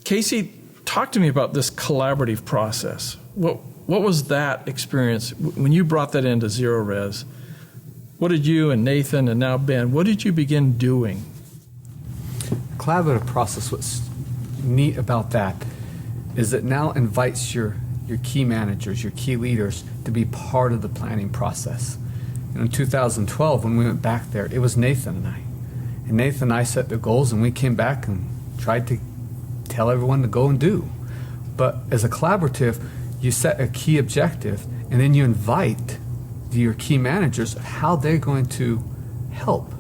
Casey, talk to me about this collaborative process. What was that experience when you brought that into Zerorez? What did you and Nathan and now Ben, what did you begin doing? Collaborative process, what's neat about that is it now invites your key managers, your key leaders to be part of the planning process. And in 2012, when we went back there, it was Nathan and I. And Nathan and I set the goals, and we came back and tried to tell everyone to go and do. But as a collaborative, you set a key objective, and then you invite your key managers of how they're going to help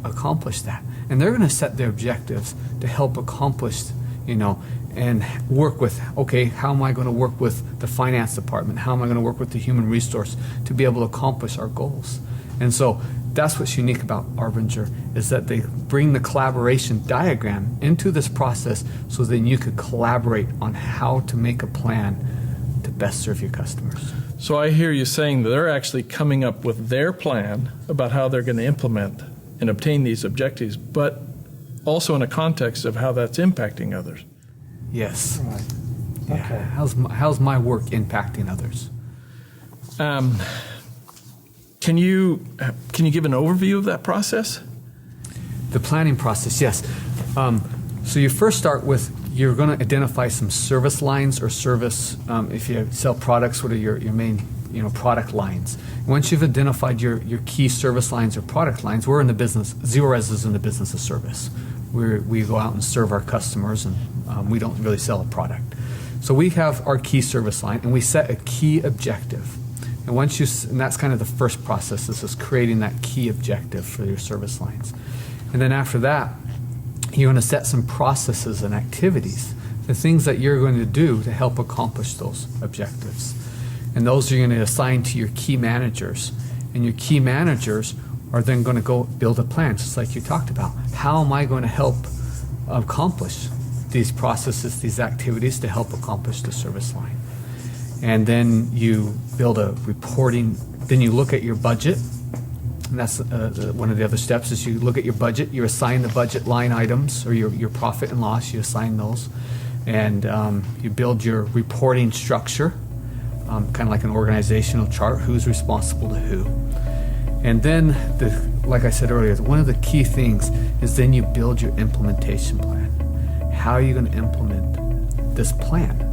accomplish that. And they're going to set their objectives to help accomplish, and work with, okay, how am I going to work with the finance department? How am I going to work with the human resource to be able to accomplish our goals? And so that's what's unique about Arbinger, is that they bring the collaboration diagram into this process so then you could collaborate on how to make a plan to best serve your customers. So I hear you saying that they're actually coming up with their plan about how they're going to implement and obtain these objectives, but also in a context of how that's impacting others. Yes. Right. Yeah. Okay. How's my work impacting others? Can you give an overview of that process? The planning process, yes. So you first start with, you're going to identify some service lines or service, if you sell products, what are your main product lines. Once you've identified your key service lines or product lines, we're in the business, Zerorez is in the business of service. We go out and serve our customers, and we don't really sell a product. So we have our key service line, and we set a key objective. And and that's kind of the first process, is creating that key objective for your service lines. And then after that, you're going to set some processes and activities, the things that you're going to do to help accomplish those objectives. And those are going to assign to your key managers. And your key managers are then going to go build a plan, just like you talked about. How am I going to help accomplish these processes, these activities to help accomplish the service line? And then you build a reporting, then you look at your budget. And that's one of the other steps, is you look at your budget, you assign the budget line items, or your profit and loss, you assign those. And you build your reporting structure, kind of like an organizational chart, who's responsible to who. And then, like I said earlier, one of the key things is then you build your implementation plan. How are you going to implement this plan?